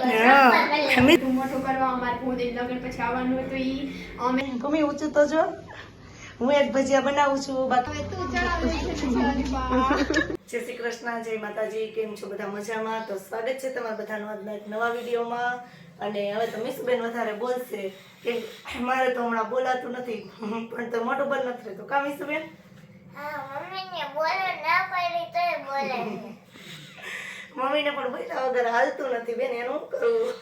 મોટું કરવા અમારે પૂરી લગ્ન પછી આવવાનું હતું ઈ અમે તમે ઊંચું તો જો હું એક ભજીયા બનાવું છું બાકી તું ચડાવી જય શ્રી કૃષ્ણ જય માતાજી કેમ છો બધા મજામાં તો સ્વાગત છે તમારા બધાનું આજના એક નવા વિડીયોમાં અને હવે તો મિસુબેન વધારે બોલશે કે મારે તો હમણાં બોલાતું નથી પણ તો મોટું બંધ નથી રહેતું કા મિસુબેન મમ્મીને બોલો ના પડી તો બોલે મમ્મીને પણ બોલ્યા વગર હાલતું નથી બેન એનું શું કરવું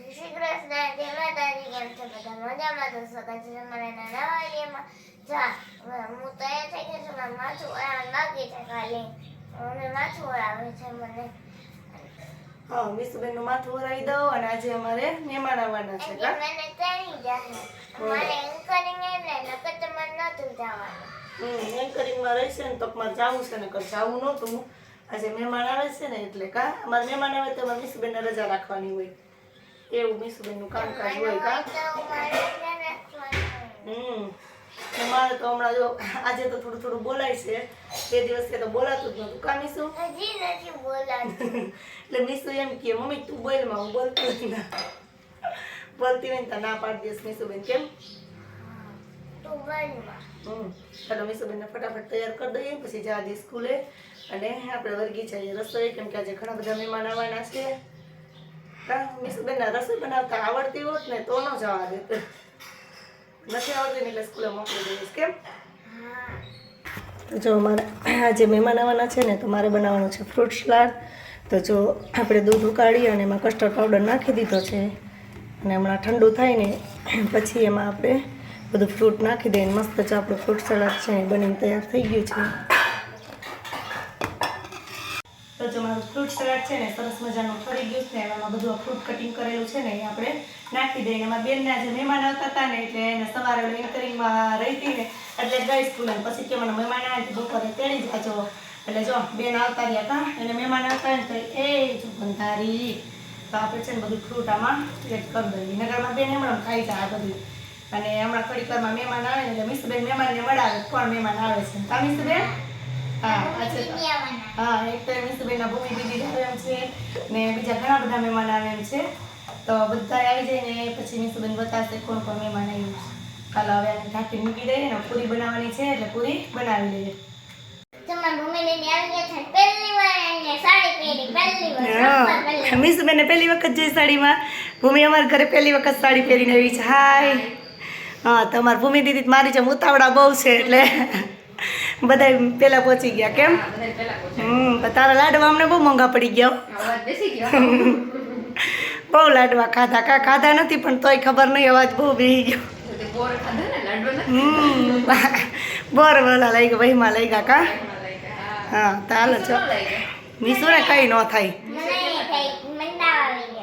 શ્રી કૃષ્ણ જય માતાજી કેમ છો બધા મજામાં તો સ્વાગત છે તમારા નવા વિડીયોમાં જા હું તો એ થઈ ગઈ છું માથું ઓળાવવાનું બાકી છે ખાલી મને માથું ઓળાવે છે મને હા મિસુબેનનું માથું ઓરાવી દઉં અને આજે અમારે મહેમાન આવવાના છે એટલે મને ચડી જાય મારે એન્કરિંગ એટલે નકર તો મને નહોતું જવાનું એન્કરિંગમાં રહેશે ને તો મારે જવું છે ને જવું નહોતું આજે મહેમાન આવે છે ને એટલે કા અમારે મહેમાન આવે તો અમારે મિસુબેનને રજા રાખવાની હોય એવું મિસુબેનનું કામકાજ હોય કા મારે તો હમણાં જો આજે તો થોડું થોડું બોલાય છે બે દિવસથી તો બોલાતું જ નહોતું કા મિસુ હજી નથી બોલાતું એટલે મિસુ એમ કહે મમ્મી તું બોલમાં હું બોલતી નથી ના બોલતી હોય ને તો ના પાડી દઈશ મિસુબેન કેમ તું બોલમાં ચાલો મિસુબેનને ફટાફટ તૈયાર કરી દઈએ પછી જવા દઈએ સ્કૂલે અને આપણે વર્ગી જઈએ રસોઈ કેમ કે આજે ઘણા બધા મહેમાન આવવાના છે કા મિસુબેનને રસોઈ બનાવતા આવડતી હોત ને તો ન જવા દેત નથી આવડતી ને એટલે સ્કૂલે મોકલી દઈશ કેમ તો જો મારે આજે મહેમાન આવવાના છે ને તો મારે બનાવવાનું છે ફ્રૂટ સલાડ તો જો આપણે દૂધ ઉકાળી અને એમાં કસ્ટર્ડ પાવડર નાખી દીધો છે અને હમણાં ઠંડુ થાય ને પછી એમાં આપણે બધું ફ્રૂટ નાખી દઈએ મસ્ત જો આપણું ફ્રૂટ સલાડ છે એ બનીને તૈયાર થઈ ગયું છે તો જો મારું ફ્રૂટ સલાડ છે ને સરસ મજાનું ઠરી ગયું છે એમાં બધું ફ્રૂટ કટિંગ કરેલું છે ને એ આપણે નાખી દઈએ એમાં બેનને આજે મહેમાન આવતા હતા ને એટલે એને સવારે એન્કરિંગમાં રહીતી ને એટલે ગઈ સ્કૂલે પછી કે મને મહેમાન આવે તો બપોરે તેડી જાજો એટલે જો બેન આવતા રહ્યા હતા એને મહેમાન આવતા ને તો એ જો બંધારી તો આપણે છે ને બધું ફ્રૂટ આમાં એડ કરી દઈએ નગરમાં બેન હમણાં ખાઈ જાય આ બધું અને હમણાં થોડીક વારમાં મહેમાન આવે ને એટલે મિસુબેન મહેમાનને મળાવે કોણ મહેમાન આવે છે કા મિસુબેન હા એક તો મિસુબેનના ભૂમિ દીદી આવે એમ છે ને બીજા ઘણા બધા મહેમાન આવે એમ છે તો બધા આવી જાય ને પછી મિસુબેન બતાવશે કોણ કોણ મહેમાન આવ્યું છે કાલે હવે એને ઢાંકી મૂકી દઈએ ને પૂરી બનાવવાની છે એટલે પૂરી બનાવી લઈએ મિસુબેનને પહેલી વખત જોઈ સાડીમાં ભૂમિ અમારા ઘરે પહેલી વખત સાડી પહેરીને આવી છે હાય હા તમારી ભૂમિ દીદી મારી જેમ ઉતાવળા બહુ છે એટલે બધા પેલા પહોંચી ગયા કેમ તારા લાડવા અમને બહુ મોંઘા પડી ગયા બહુ લાડવા ખાધા ખાધા નથી પણ તોય ખબર નહીં અવાજ બહુ બેસી ગયો બોર બોલા લઈ ગયા વહીમાં લઈ ગયા કા હા ચાલો છો મિસુ ને કઈ ન થાય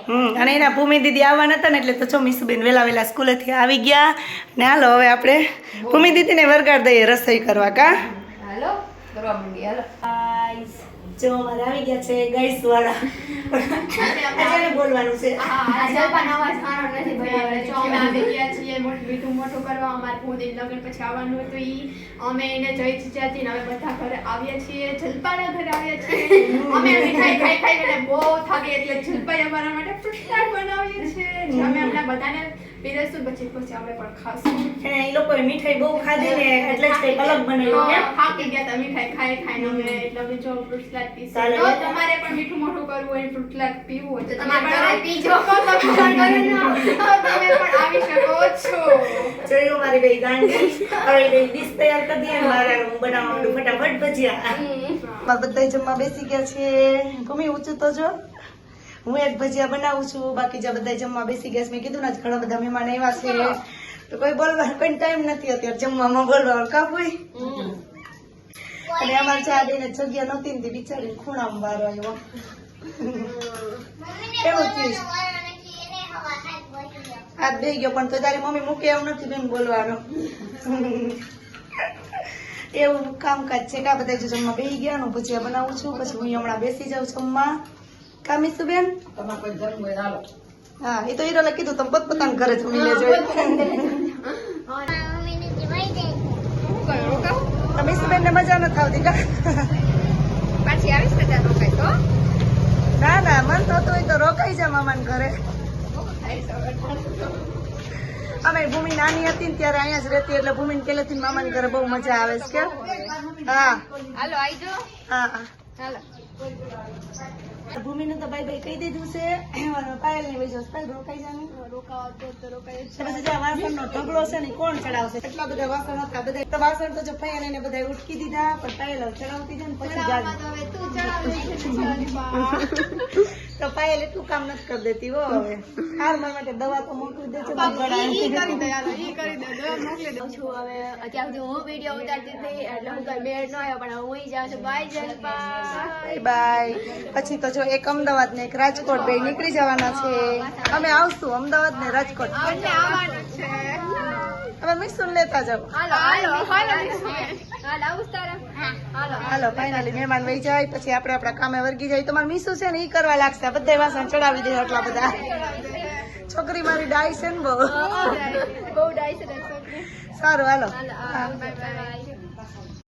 અને એના ભૂમિ દીદી આવવાના હતા ને એટલે તો જો મિસુબેન વહેલા વહેલા સ્કૂલેથી આવી ગયા ને હાલો હવે આપણે ભૂમિ દીદીને વરગાડ દઈએ રસોઈ કરવા કા હાલો કરવા માંડી હાલો જો અમારે આવી ગયા છે ગાઈસ વાળા આજે બોલવાનું છે આજે પણ અવાજ મારો નથી બરાબર જો અમે આવી ગયા છીએ મોટું કરવા અમારે પૂરી લગ્ન પછી આવવાનું હતું ઈ અમે એને જઈ ચીચાથી હવે બધા ઘરે આવ્યા છીએ જલપાના ઘરે આવ્યા છીએ અમે મીઠાઈ ખાઈને બહુ થાકી એટલે જલપાઈ અમારા માટે ફ્રૂટ સલાડ બનાવીએ છીએ અમે હમણાં બધાને પીરસું પછી અમે પણ ખાશું એ લોકોએ મીઠાઈ બહુ ખાધી ને એટલે જ કંઈક અલગ બનાવ્યું કેમ થાકી ગયા હતા મીઠાઈ ખાઈને અમે એટલે અમે જો ફ્રૂટ સલાડ પીશું તો તમારે પણ મીઠું મોઢું કરવું હોય ફ્રૂટ સલાડ પીવું હોય તો તમારે ઘરે પીજો તો તમે પણ આવી શકો છો જોયું મારી ભાઈ ગાંડી હવે ડીશ તૈયાર કરી દઈએ મારે હું બનાવવાનું ફટાફટ ભજીયા બધા જમવા બેસી ગયા છે ભૂમિ ઊંચું તો જો હું એક ભજીયા બનાવું છું બાકી જ્યાં બધા જમવા બેસી ગયા છે મેં કીધું ને ઘણા બધા મહેમાન આવ્યા છે તો કોઈ બોલવા કોઈ ટાઈમ નથી અત્યારે જમવામાં બોલવા કાપુઈ અને અમારે ચા દઈને જગ્યા નહોતી ને બિચારી ખૂણામાં વારો આવ્યો કેવું થયું હાથ બે ગયો પણ તો તારી મમ્મી મૂકે એવું નથી બેન બોલવાનું એવું કામકાજ છે કા બધા જમવા બેસી ગયા હું ભજીયા બનાવું છું પછી હું હમણાં બેસી જાઉં જમવા કા મિસુબેન હા એ તો હીરો કીધું તમે પોતપોતાના ઘરે જમી લેજો મિસુબેન ને મજા નથી આવતી કા પાછી આવીશ ને ત્યાં રોકાય તો ના ના મન થતું હોય તો રોકાઈ જા મામાને ઘરે. અમે ભૂમિ નાની હતી ને ત્યારે અહીંયા જ રહેતી એટલે ભૂમિને પહેલેથી મામાને ઘરે બહુ મજા આવે છે કેમ? હા હાલો આઈજો હા હા. હાલો ભૂમિને તો બાય બાય કહી દીધું છે. પાયલ ની વજહ પાયલ રોકાઈ જાનું. રોકાવા તો રોકાય જ છે. પછી જે વાસણનો ઢગલો છે ને ઈ કોણ ચડાવશે? એટલા બધા વાસણ હતા. બધા તો વાસણ તો જો ફૈયા ને બધા ઉટકી દીધા પણ પાયલ હવે ચડાવતી જાય ને પછી ચડાવવામાં જાજુ. તો હવે તું ચડાવી છે બિચારી બા. તો પાયલ એટલું કામ નથી કરી દેતી હો હવે. હાલ મારા માટે દવા તો મોકલી દે છે. બાપુ, ઈ કરી દે હાલો, ઈ કરી દે દવા મોકલી દઉં છું. હવે અત્યાર સુધી હું વિડીયો ઉતારતી હતી એટલે હું કઈ મેળ ન આવ્યો પણ હવે હું જાઉં છું. બાય જલપા. Bye bye. પછી તો જો એક અમદાવાદ ને એક રાજકોટ બે નીકળી જવાના છે. અમે આવશું અમદાવાદ ને રાજકોટ. અમને આવવાનું છે. હવે મિસુન લેતા જાવ. હાલો હાલો હાલો હાલો આવું તારા હાલો હાલો ફાઇનલી મહેમાન વહી જાય પછી આપણે આપણા કામે વર્ગી જાય. તમારે મીસુ છે ને ઈ કરવા લાગશે. આ બધા વાસણ ચડાવી દે આટલા બધા. છોકરી મારી ડાય છે ને બહુ. બહુ ડાય છે છોકરી. સારું હાલો. હાલો બાય બાય.